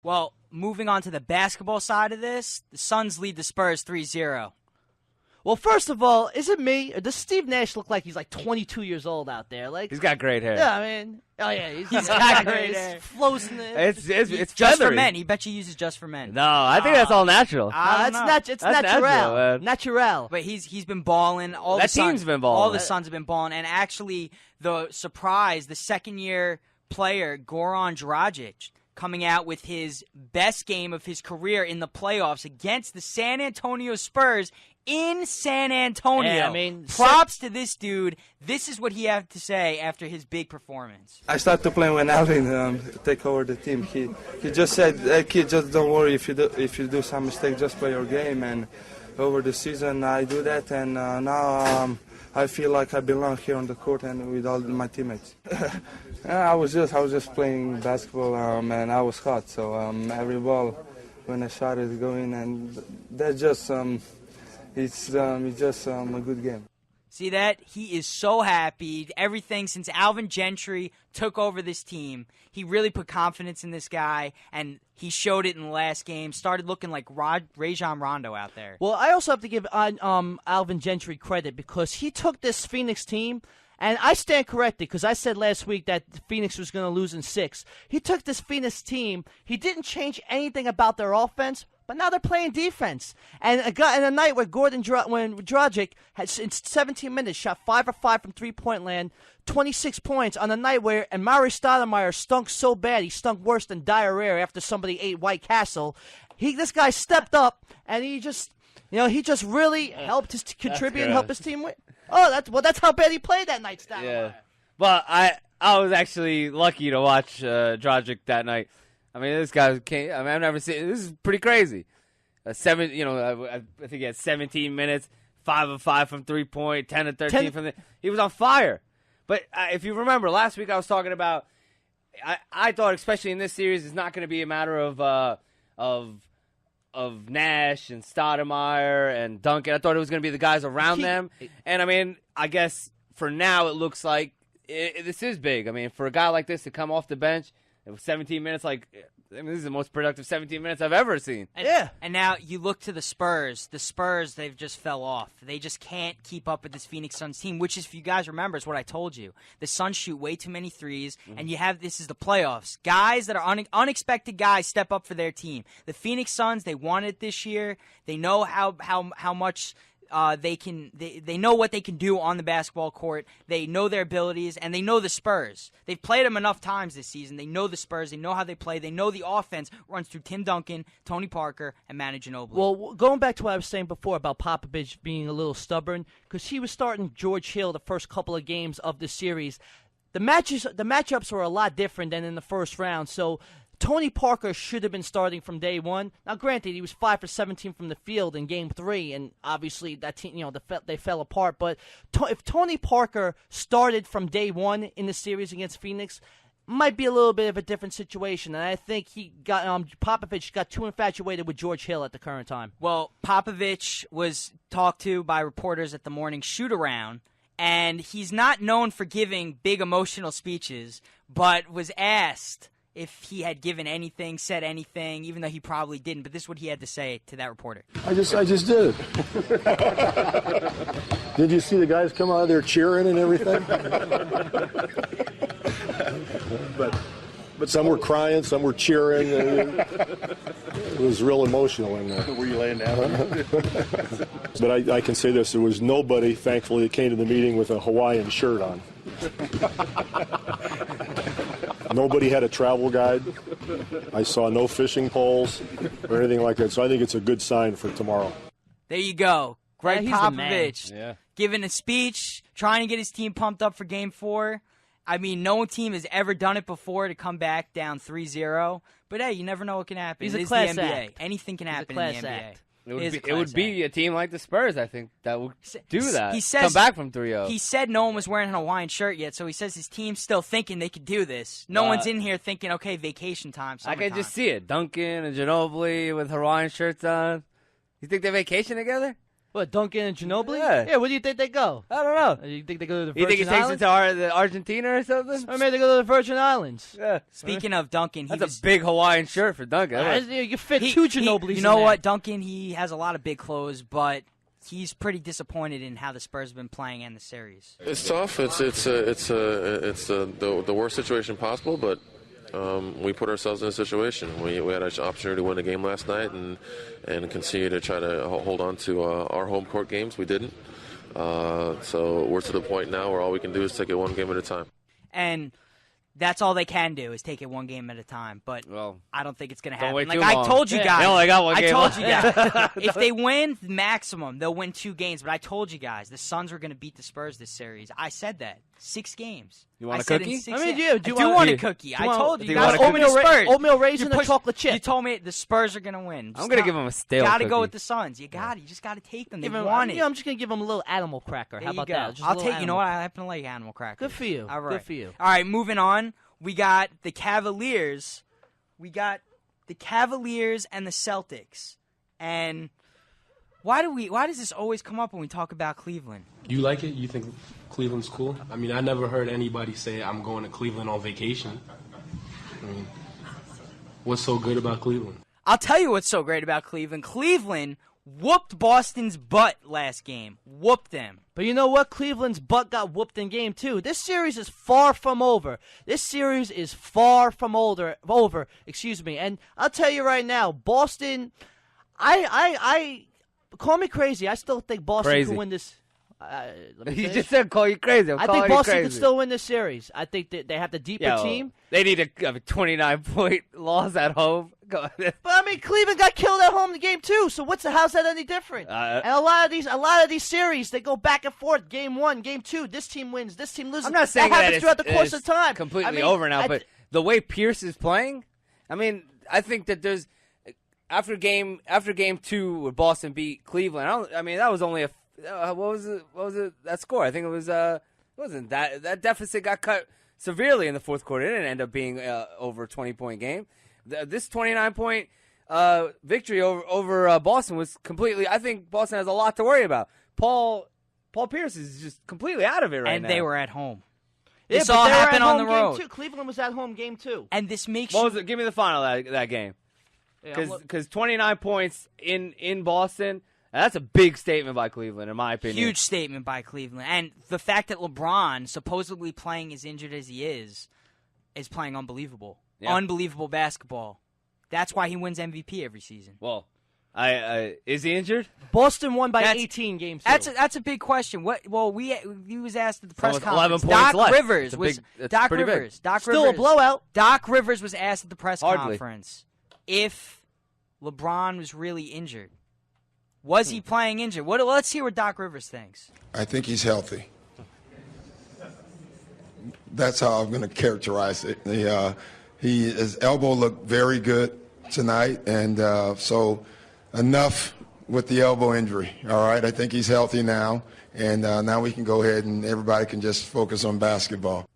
Well, moving on to the basketball side of this, the Suns lead the Spurs 3-0. Well, first of all, is it me, or does Steve Nash look like he's like 22 years old out there? Like he's got great hair. Yeah, I mean, he's got great hair. Flows in it. It's just feathery. for men. He bet you uses just for men. No, I think that's all natural. It's natural. Natural. But he's been balling. That team's been balling. All the Suns have been balling, and actually, the surprise, the second-year player Goran Dragic, coming out with his best game of his career in the playoffs against the San Antonio Spurs in San Antonio. Yeah, I mean, props to this dude. This is what he had to say after his big performance. I started playing when Alvin take over the team. He just said, "Hey kid, just don't worry if you do some mistake, just play your game." And over the season, I do that, and now I feel like I belong here on the court and with all my teammates. I was just playing basketball, and I was hot. So every ball, when I shot it, go in, and that's just it's just a good game. See that? He is so happy. Everything since Alvin Gentry took over this team, he really put confidence in this guy, and he showed it in the last game. Started looking like Rajon Rondo out there. Well, I also have to give Alvin Gentry credit because he took this Phoenix team, and I stand corrected because I said last week that Phoenix was going to lose in 6. He took this Phoenix team. He didn't change anything about their offense, but now they're playing defense. And a night where when Dragic had in 17 minutes shot 5 of 5 from three-point land, 26 points on a night where Amari Stoudemire stunk so bad he stunk worse than diarrhea after somebody ate White Castle. This guy stepped up and he just really helped his contribute and help his team win. Oh, that's how bad he played that night, Stoudemire. Yeah, but I was actually lucky to watch Dragic that night. I mean, this guy came. I mean, I've never seen. This is pretty crazy. I think he had 17 minutes, 5 of 5 from 3-point, 10 of 13 from the. He was on fire. But if you remember, last week I was talking about. I thought, especially in this series, it's not going to be a matter of Nash and Stoudemire and Duncan. I thought it was going to be the guys around them. And I mean, I guess for now it looks like this is big. I mean, for a guy like this to come off the bench. It was 17 minutes, this is the most productive 17 minutes I've ever seen. And now you look to the Spurs. The Spurs, they've just fell off. They just can't keep up with this Phoenix Suns team, which is, if you guys remember, is what I told you. The Suns shoot way too many threes, and this is the playoffs. Guys that are unexpected guys step up for their team. The Phoenix Suns, they won it this year. They know how much they know what they can do on the basketball court. They know their abilities, and they know the Spurs. They've played them enough times this season. They know the Spurs. They know how they play. They know the offense runs through Tim Duncan, Tony Parker, and Manu Ginobili. Well, going back to what I was saying before about Popovich being a little stubborn, because he was starting George Hill the first couple of games of the series. The matchups were a lot different than in the first round, so Tony Parker should have been starting from day one. Now, granted, he was 5 for 17 from the field in Game 3, and obviously that team, they fell apart. But if Tony Parker started from day one in the series against Phoenix, might be a little bit of a different situation. And I think Popovich got too infatuated with George Hill at the current time. Well, Popovich was talked to by reporters at the morning shoot-around, and he's not known for giving big emotional speeches, but was asked if he had given anything, said anything, even though he probably didn't. But this is what he had to say to that reporter. I just did it. Did you see the guys come out of there cheering and everything? But some were crying, some were cheering. It was real emotional in there. Were you laying down? But I can say this, there was nobody, thankfully, that came to the meeting with a Hawaiian shirt on. Nobody had a travel guide. I saw no fishing poles or anything like that. So I think it's a good sign for tomorrow. There you go. Greg Popovich giving a speech, trying to get his team pumped up for Game 4. I mean, no team has ever done it before to come back down 3-0. But, hey, you never know what can happen. He's a It's class the NBA. act. Anything can happen class in the NBA. act. It would be a team like the Spurs, I think, that would do that. He says, come back from 3-0. He said no one was wearing a Hawaiian shirt yet, so he says his team's still thinking they could do this. No one's in here thinking, okay, vacation time, I summertime. can just see it. Duncan and Ginobili with Hawaiian shirts on. You think they vacation together? What, Duncan and Ginobili? Yeah. Where do you think they go? I don't know. You think they go to the You Virgin think he takes Islands? it to the Argentina or something? Or maybe they go to the Virgin Islands. Yeah. Speaking of Duncan, That's a big Hawaiian shirt for Duncan. You fit two Ginobilis You know in what, there. Duncan? He has a lot of big clothes, but he's pretty disappointed in how the Spurs have been playing in the series. It's tough. It's the worst situation possible, but we put ourselves in a situation. We had an opportunity to win a game last night and continue to try to hold on to our home court games. We didn't. So we're to the point now where all we can do is take it one game at a time. And that's all they can do is take it one game at a time. But I don't think it's going to happen. wait Like too I long. told you guys. They only got one I game told left. you guys. If they win maximum, they'll win 2 games. But I told you guys the Suns were going to beat the Spurs this series. I said that. 6 games. You want I a said in cookie? 6 I mean, games. yeah, I do you do want- want a yeah. cookie. Do I you want- told do you you guys. want a Over the cookie? Spurs. Oatmeal raisin You or pushed- chocolate chip? You told me the Spurs are going to win. I'm going to give him a stale Got to cookie. go with the Suns. You got it. You just got to take them. They want it. I'm just going to give them a little animal cracker. There How you about go. that? Just a I'll little take. You know animal. what? I happen to like animal crackers. Good for you. All right. Good for you. All right. Moving on. We got the Cavaliers. We got the Cavaliers and the Celtics. And why does this always come up when we talk about Cleveland? You like it? You think Cleveland's cool? I mean, I never heard anybody say I'm going to Cleveland on vacation. I mean, what's so good about Cleveland? I'll tell you what's so great about Cleveland. Cleveland whooped Boston's butt last game. Whooped them. But you know what? Cleveland's butt got whooped in game 2. This series is far from over. Over. Excuse me. And I'll tell you right now, Boston, I call me crazy. I still think Boston can win this. Let me He finish. just said call you crazy. I think Boston can still win this series. I think that they have the deeper team. They need a 29-point loss at home. But I mean, Cleveland got killed at home in game 2. So how's that any different? And a lot of these series, they go back and forth. Game 1, game 2. This team wins. This team loses. I'm not saying that that happens it's, throughout the course it's of time. completely over now, but the way Pierce is playing, I mean, I think that there's after game 2 where Boston beat Cleveland. That was only a what was it that score? I think it was wasn't that deficit got cut severely in the fourth quarter. It didn't end up being over a 20-point game. This 29-point victory over Boston was completely. I think Boston has a lot to worry about. Paul Pierce is just completely out of it right now. And they were at home. Yeah, This but all they were happened at on home the game road. 2. Cleveland was at home game 2. And this makes What you. was it? Give me the final of that game. Yeah, Because 29 points in Boston, that's a big statement by Cleveland, in my opinion. Huge statement by Cleveland. And the fact that LeBron, supposedly playing as injured as he is playing unbelievable. Yeah. Unbelievable basketball. That's why he wins MVP every season. Well, is he injured? Boston won by That's- 18 games. That's a big question. He was asked at the press with 11 conference. points Doc left. Rivers That's was that's Doc pretty Rivers. big. Doc Still Rivers. a blowout. Doc Rivers was asked at the press Hardly. conference if LeBron was really injured. Was he playing injured? Let's hear what Doc Rivers thinks. I think he's healthy. That's how I'm going to characterize it. His elbow looked very good tonight, and so enough with the elbow injury. All right, I think he's healthy now, and now we can go ahead and everybody can just focus on basketball.